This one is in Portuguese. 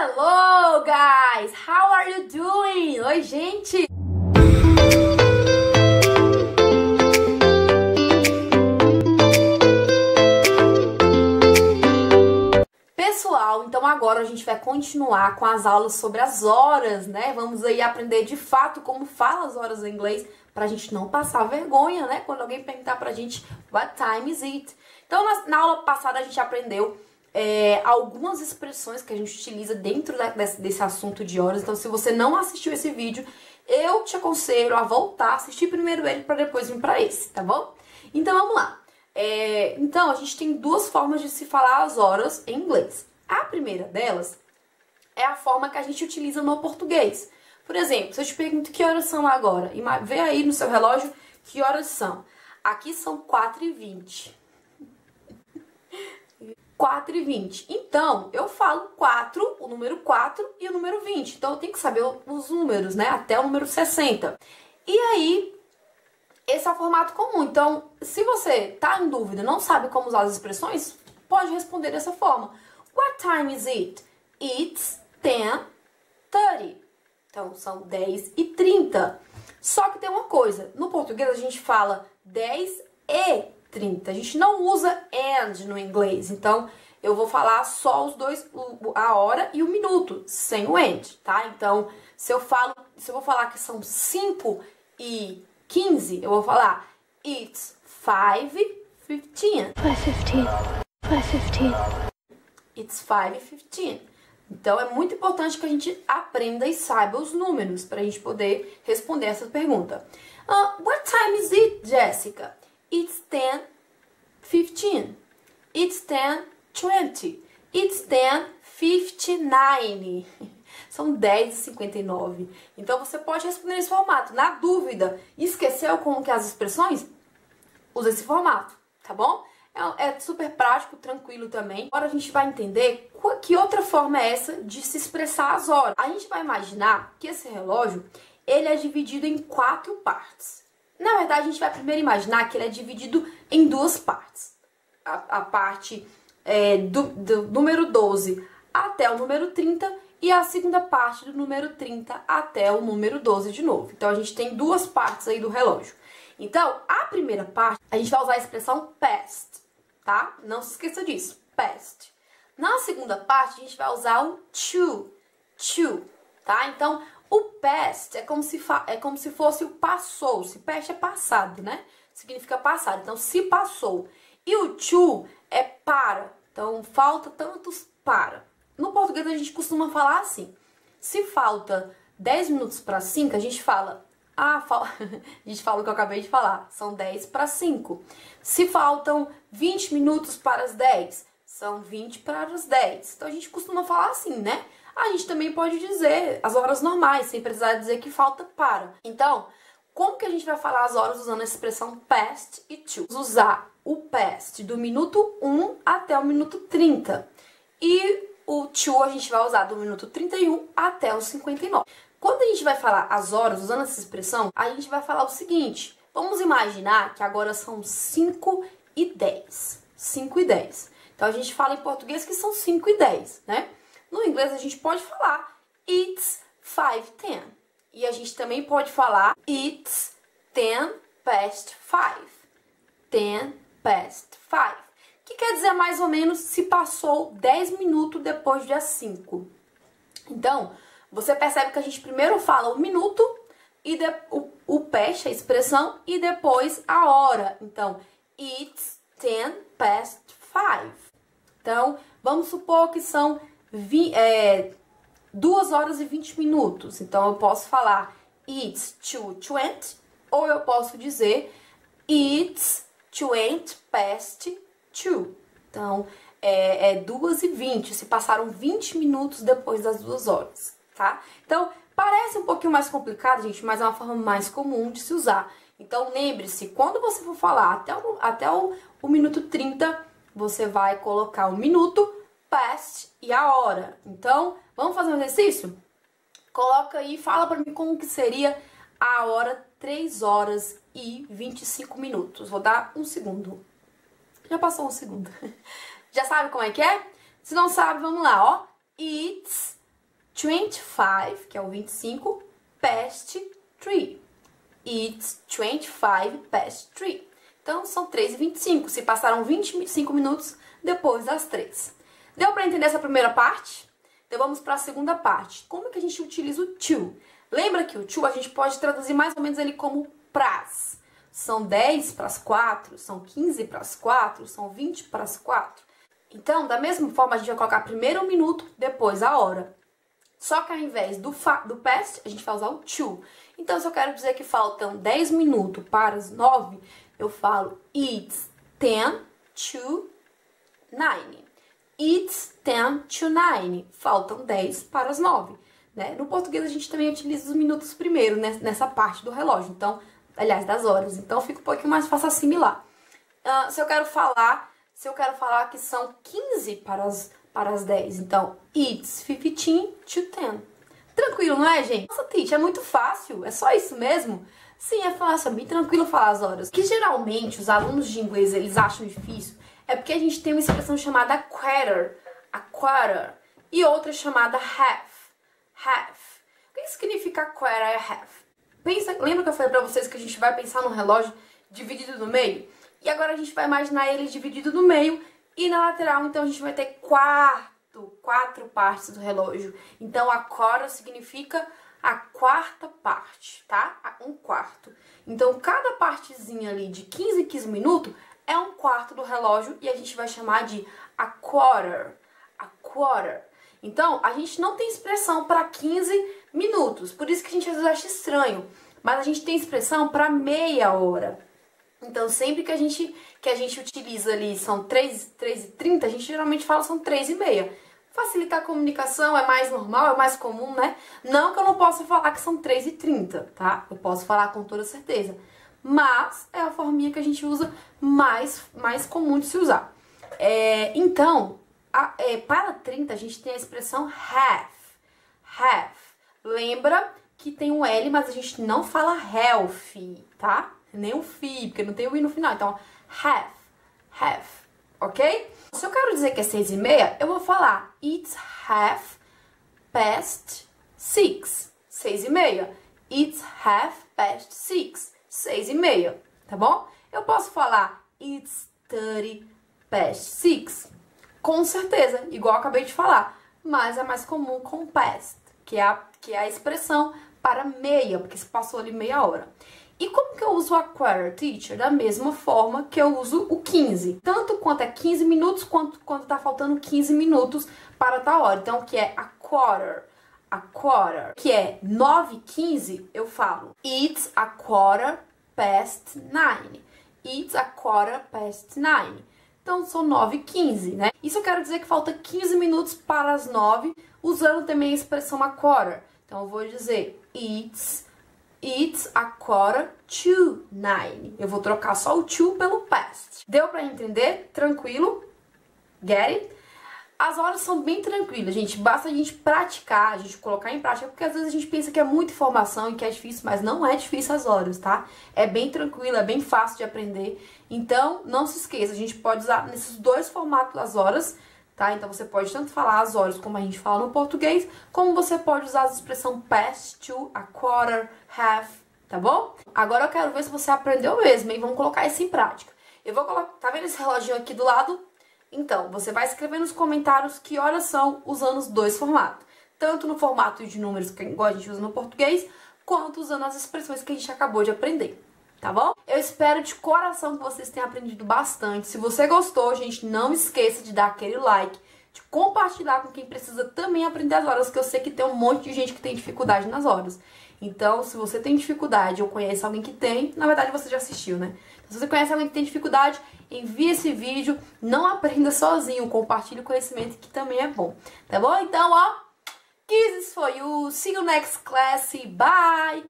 Hello guys, how are you doing? Oi gente! Pessoal, então agora a gente vai continuar com as aulas sobre as horas, né? Vamos aí aprender de fato como fala as horas em inglês, pra gente não passar vergonha, né? Quando alguém perguntar pra gente, what time is it? Então na aula passada a gente aprendeu algumas expressões que a gente utiliza dentro desse assunto de horas. Então se você não assistiu esse vídeo, eu te aconselho a voltar, assistir primeiro ele pra depois vir pra esse, tá bom? Então vamos lá. Então a gente tem duas formas de se falar as horas em inglês. A primeira delas é a forma que a gente utiliza no português. Por exemplo, se eu te pergunto que horas são agora, vê aí no seu relógio que horas são. Aqui são 4h20. 4h20. Então, eu falo 4, o número 4 e o número 20. Então, eu tenho que saber os números, né? Até o número 60. E aí, esse é o formato comum. Então, se você tá em dúvida, não sabe como usar as expressões, pode responder dessa forma. What time is it? It's 10:30. Então, são 10h30. Só que tem uma coisa. No português, a gente fala 10h30. A gente não usa and no inglês. Então, eu vou falar só os dois, a hora e o minuto, sem o and, tá? Então, se eu vou falar que são 5h15, eu vou falar it's 5:15. 5:15. It's 5:15. Então, é muito importante que a gente aprenda e saiba os números para a gente poder responder essa pergunta. What time is it, Jessica? It's 10:15. It's 10:20. It's 10:59. São 10h59. Então, você pode responder nesse formato. Na dúvida, esqueceu como que é as expressões? Usa esse formato, tá bom? É super prático, tranquilo também. Agora a gente vai entender que outra forma é essa de se expressar as horas. A gente vai imaginar que esse relógio, ele é dividido em 4 partes. Na verdade, a gente vai primeiro imaginar que ele é dividido em 2 partes. A parte do número 12 até o número 30 e a segunda parte do número 30 até o número 12 de novo. Então, a gente tem 2 partes aí do relógio. Então, a primeira parte, a gente vai usar a expressão past, tá? Não se esqueça disso, past. Na segunda parte, a gente vai usar o to, tá? Então, o past é como se fosse o passou. Se past é passado, né? Significa passado. Então, se passou. E o to é para. Então, falta tantos para. No português, a gente costuma falar assim. Se falta 10 minutos para 5, a gente fala... a gente fala o que eu acabei de falar. São 10 para 5. Se faltam 20 minutos para as 10, são 20 para as 10. Então, a gente costuma falar assim, né? A gente também pode dizer as horas normais, sem precisar dizer que falta para. Então, como que a gente vai falar as horas usando a expressão past e to? Usar o past do minuto 1 até o minuto 30. E o to a gente vai usar do minuto 31 até o 59. Quando a gente vai falar as horas usando essa expressão, a gente vai falar o seguinte. Vamos imaginar que agora são 5h10. 5h10. Então, a gente fala em português que são 5h10, né? No inglês, a gente pode falar it's 5:10. E a gente também pode falar it's 10:05. 10:05. Que quer dizer mais ou menos se passou 10 minutos depois das 5. Então, você percebe que a gente primeiro fala o minuto, e o past, a expressão, e depois a hora. Então, it's 10:05. Então, vamos supor que são 2 horas e 20 minutos. Então, eu posso falar it's 2:20, ou eu posso dizer it's 2:20. Então, é 2h20, se passaram 20 minutos depois das 2 horas, tá? Então, parece um pouquinho mais complicado, gente, mas é uma forma mais comum de se usar. Então, lembre-se, quando você for falar até o minuto 30, você vai colocar o minuto, past e a hora. Então, vamos fazer um exercício? Coloca aí, fala pra mim como que seria a hora 3 horas e 25 minutos. Vou dar um segundo. Já passou um segundo. Já sabe como é que é? Se não sabe, vamos lá, ó. It's 25, que é o 25, past 3. It's 25 past 3. Então, são 3h25. Se passaram 25 minutos depois das 3. Deu para entender essa primeira parte? Então, vamos para a segunda parte. Como é que a gente utiliza o to? Lembra que o to a gente pode traduzir mais ou menos ele como pras. São 10 para as 4, são 15 para as 4, são 20 para as 4. Então, da mesma forma, a gente vai colocar primeiro o minuto, depois a hora. Só que ao invés do past, a gente vai usar o to. Então, se eu quero dizer que faltam 10 minutos para as 9, eu falo it's 10 to 9. It's 10 to 9. Faltam 10 para as 9. Né? No português, a gente também utiliza os minutos primeiro, né? Nessa parte do relógio. Então, aliás, das horas. Então, fica um pouquinho mais fácil assimilar. Se eu quero falar que são 15 para as 10. Então, it's 15 to 10. Tranquilo, não é, gente? Nossa, teacher, é muito fácil. É só isso mesmo? Sim, é fácil. É bem tranquilo falar as horas. O que geralmente os alunos de inglês eles acham difícil é porque a gente tem uma expressão chamada quarter. A quarter. E outra chamada half. Half. O que significa quarter e half? Lembra que eu falei pra vocês que a gente vai pensar no relógio dividido no meio? E agora a gente vai imaginar ele dividido no meio e na lateral, então a gente vai ter quatro partes do relógio. Então a quarter significa a quarta parte, tá? Um quarto. Então cada partezinha ali de 15 em 15 minutos é um quarto do relógio e a gente vai chamar de a quarter. A quarter. Então, a gente não tem expressão para 15 minutos, por isso que a gente às vezes acha estranho. Mas a gente tem expressão para meia hora. Então, sempre que a gente utiliza ali, são 3h30, a gente geralmente fala são 3h30. Facilitar a comunicação é mais normal, é mais comum, né? Não que eu não possa falar que são 3h30, tá? Eu posso falar com toda certeza. Mas é a forminha que a gente usa mais comum de se usar. Para 30, a gente tem a expressão half. Half. Lembra que tem um L, mas a gente não fala healthy, tá? Nem o fi, porque não tem o I no final. Então, half. Half. Ok? Se eu quero dizer que é 6h30, eu vou falar it's half past 6. 6h30. It's half past 6. 6h30. Tá bom? Eu posso falar it's 30 past 6. Com certeza, igual eu acabei de falar. Mas é mais comum com past, que é a expressão para meia, porque se passou ali meia hora. E como que eu uso a quarter, teacher? Da mesma forma que eu uso o 15. Tanto quanto é 15 minutos, quanto quando tá faltando 15 minutos para tal hora. Então, o que é a quarter? A quarter, que é 9h15, eu falo it's a quarter past 9. It's a quarter past 9. Então, são 9h15, né? Isso eu quero dizer que falta 15 minutos para as 9, usando também a expressão a quarter. Então, eu vou dizer it's a quarter to 9. Eu vou trocar só o to pelo past. Deu pra entender? Tranquilo? Get it? As horas são bem tranquilas, gente. Basta a gente praticar, a gente colocar em prática, porque às vezes a gente pensa que é muita informação e que é difícil, mas não é difícil as horas, tá? É bem tranquilo, é bem fácil de aprender. Então, não se esqueça, a gente pode usar nesses dois formatos as horas, tá? Então, você pode tanto falar as horas como a gente fala no português, como você pode usar a expressão past, to, a quarter, half, tá bom? Agora eu quero ver se você aprendeu mesmo, hein? Vamos colocar isso em prática. Eu vou colocar, tá vendo esse reloginho aqui do lado? Então, você vai escrever nos comentários que horas são usando os dois formatos. Tanto no formato de números, que igual a gente usa no português, quanto usando as expressões que a gente acabou de aprender. Tá bom? Eu espero de coração que vocês tenham aprendido bastante. Se você gostou, gente, não esqueça de dar aquele like, de compartilhar com quem precisa também aprender as horas, que eu sei que tem um monte de gente que tem dificuldade nas horas. Então, se você tem dificuldade ou conhece alguém que tem, na verdade você já assistiu, né? Se você conhece alguém que tem dificuldade, envie esse vídeo, não aprenda sozinho, compartilhe o conhecimento que também é bom, tá bom? Então, ó, kisses for you, see you next class, bye!